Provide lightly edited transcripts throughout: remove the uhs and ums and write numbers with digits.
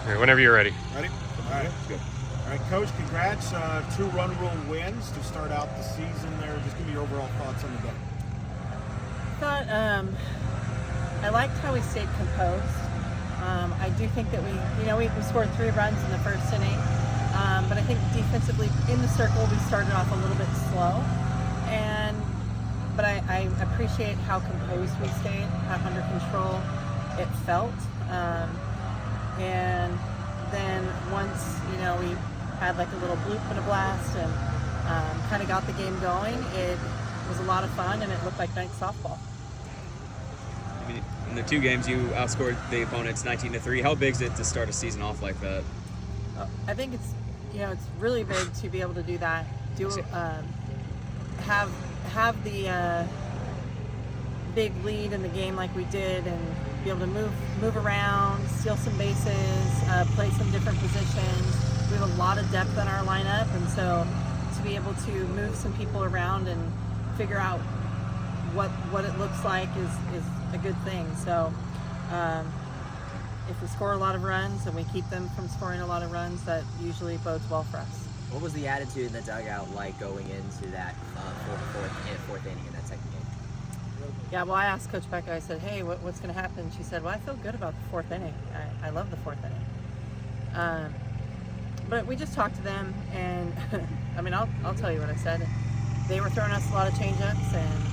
right, whenever you're ready. Ready? All right. Good. All right, Coach, congrats. 2 run rule wins to start out the season there. Just give me your overall thoughts on the day. I thought I liked how we stayed composed. I do think that we scored 3 runs in the first inning, but I think defensively in the circle we started off a little bit slow, but I appreciate how composed we stayed, how under control it felt, and then once we had like a little bloop and a blast and kind of got the game going, it was a lot of fun and it looked like night softball. I mean, in the 2 games, you outscored the opponents 19-3. How big is it to start a season off like that? I think it's really big to be able to do that. Have the big lead in the game like we did, and be able to move around, steal some bases, play some different positions. We have a lot of depth in our lineup, and so to be able to move some people around and figure out what it looks like is a good thing. So if we score a lot of runs and we keep them from scoring a lot of runs, that usually bodes well for us. What was the attitude in the dugout like going into that fourth inning in that second game? Yeah, well, I asked Coach Becca, I said, hey, what's going to happen? She said, well, I feel good about the 4th inning. I love the 4th inning. But we just talked to them, and I mean, I'll tell you what I said. They were throwing us a lot of changeups, and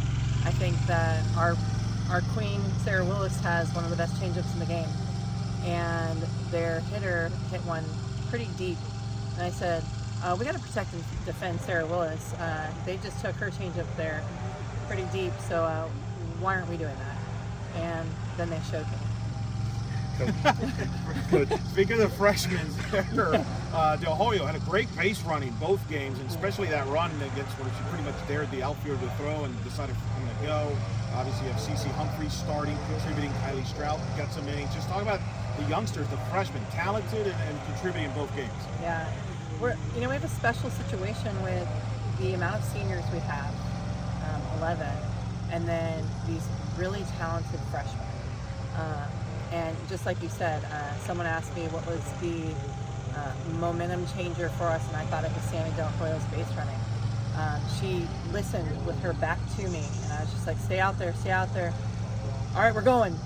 I think that our queen, Sarah Willis, has one of the best changeups in the game. And their hitter hit one pretty deep. And I said, we got to protect and defend Sarah Willis. They just took her changeup there pretty deep, so why aren't we doing that? And then they showed me. Coach, speaking of the freshmen, Del Hoyo had a great base running both games, and especially that run against where she pretty much dared the outfielder to throw and decided I'm going to go. Obviously, you have CeCe Humphreys starting, contributing. Kylie Strout got some innings. Just talk about the youngsters, the freshmen, talented and contributing in both games. Yeah, we have a special situation with the amount of seniors we have, 11, and then these really talented freshmen. And just like you said, someone asked me what was the momentum changer for us, and I thought it was Sammy Del Hoyo's base running. She listened with her back to me, and I was just like, stay out there. All right, we're going,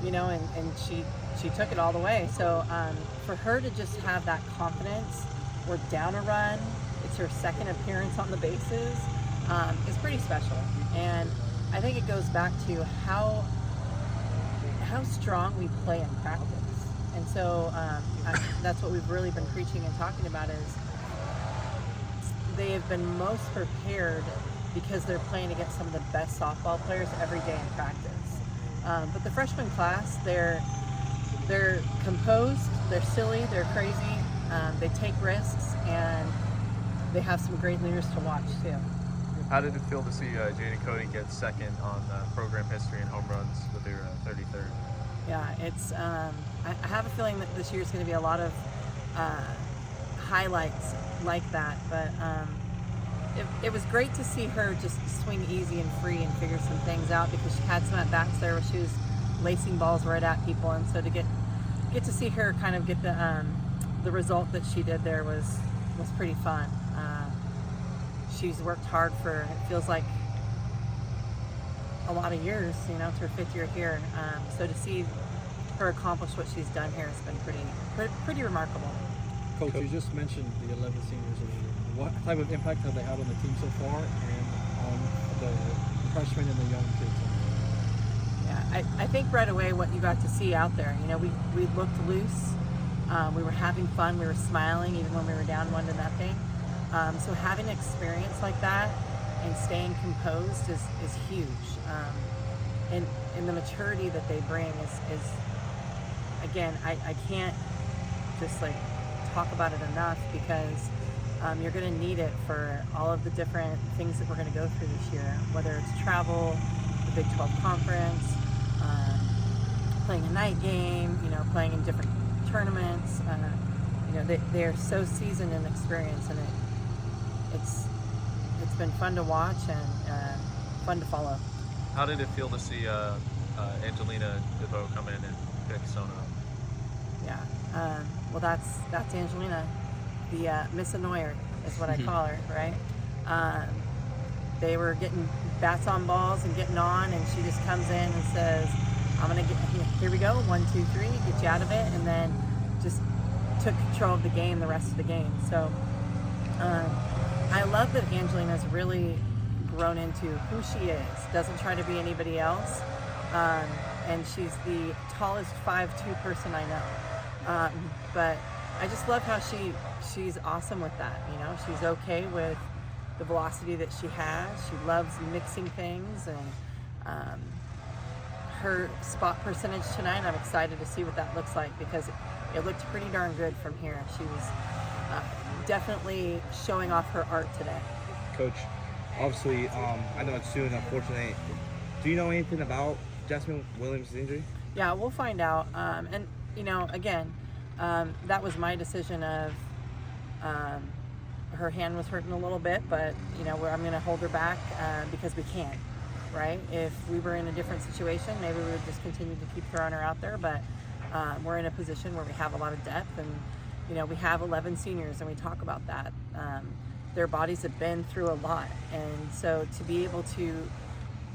and she took it all the way. So for her to just have that confidence, we're down a run, it's her second appearance on the bases, is pretty special. And I think it goes back to how strong we play in practice. And so that's what we've really been preaching and talking about, is they have been most prepared because they're playing against some of the best softball players every day in practice. But the freshman class, they're composed, they're silly, they're crazy, they take risks, and they have some great leaders to watch too. How did it feel to see Jada Cody get second on program history in home runs with her 33rd? Yeah, it's. I have a feeling that this year is going to be a lot of highlights like that, but it was great to see her just swing easy and free and figure some things out, because she had some at bats there where she was lacing balls right at people, and so to get to see her kind of get the result that she did there was pretty fun. She's worked hard for, it feels like, a lot of years, it's her 5th year here. So to see her accomplish what she's done here has been pretty remarkable. Coach, you just mentioned the 11 seniors. What type of impact have they had on the team so far and on the freshmen and the young kids? Yeah, I think right away what you got to see out there, we looked loose. We were having fun. We were smiling even when we were down 1-0. So having an experience like that and staying composed is huge. And the maturity that they bring is again, I can't just talk about it enough, because you're going to need it for all of the different things that we're going to go through this year, whether it's travel, the Big 12 conference, playing a night game, playing in different tournaments. They're so seasoned and experienced, and it's been fun to watch and fun to follow. How did it feel to see Angelina DeVoe come in and pick Sona up? Yeah. well, that's Angelina, the Miss Annoyer is what I call her, right? They were getting bats on balls and getting on, and she just comes in and says, I'm going to get, here we go, 1, 2, 3, get you out of it, and then just took control of the game the rest of the game. So I love that Angelina's really grown into who she is, doesn't try to be anybody else, and she's the tallest 5'2" person I know. But I just love how she's awesome with that. You know, she's okay with the velocity that she has. She loves mixing things, and her spot percentage tonight, I'm excited to see what that looks like, because it looked pretty darn good from here. She was definitely showing off her art today. Coach, obviously, I know it's soon, unfortunately. Do you know anything about Jasmine Williams' injury? Yeah, we'll find out. And, you know, again, that was my decision of her hand was hurting a little bit, but, you know, I'm going to hold her back because we can, right? If we were in a different situation, maybe we would just continue to keep throwing her out there, but we're in a position where we have a lot of depth, and, you know, we have 11 seniors, and we talk about that. Their bodies have been through a lot, and so to be able to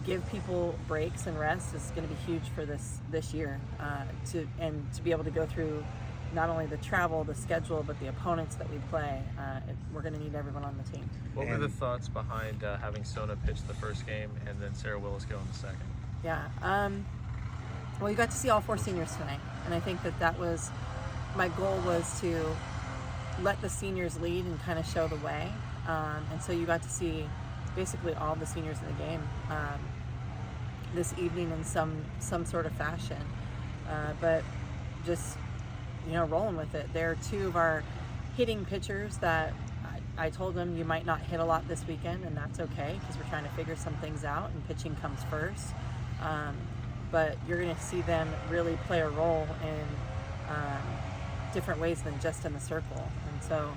give people breaks and rest is going to be huge for this year, to be able to go through not only the travel, the schedule, but the opponents that we play. We're going to need everyone on the team. What were the thoughts behind having Sona pitch the first game and then Sarah Willis go in the second? Yeah, well, you got to see all 4 seniors tonight, and I think that was my goal, was to let the seniors lead and kind of show the way, and so you got to see basically all the seniors in the game this evening in some sort of fashion, but just, you know, rolling with it. They're 2 of our hitting pitchers that I told them you might not hit a lot this weekend, and that's okay, because we're trying to figure some things out, and pitching comes first. But you're going to see them really play a role in different ways than just in the circle. And so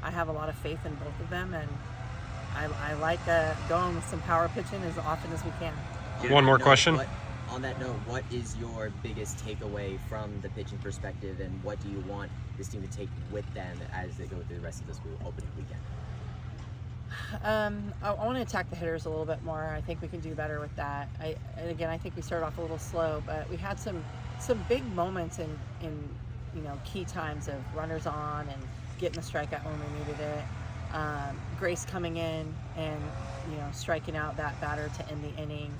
I have a lot of faith in both of them, and I like going with some power pitching as often as we can. One more question. On that note, what is your biggest takeaway from the pitching perspective, and what do you want this team to take with them as they go through the rest of this opening weekend? I want to attack the hitters a little bit more. I think we can do better with that. And again, I think we started off a little slow, but we had some big moments in you know, key times of runners on and getting the strikeout when we needed it. Grace coming in and, you know, striking out that batter to end the inning.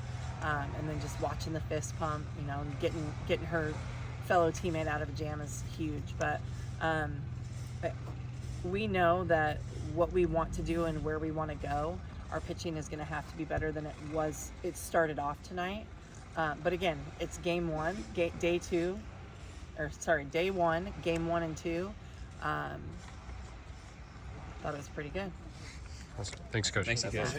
And then just watching the fist pump, you know, and getting her fellow teammate out of a jam is huge. But we know that what we want to do and where we want to go, our pitching is going to have to be better than it started off tonight. But again, it's day 1, game 1 and 2. Thought it was pretty good. Awesome. Thanks, Coach. Thanks, you guys.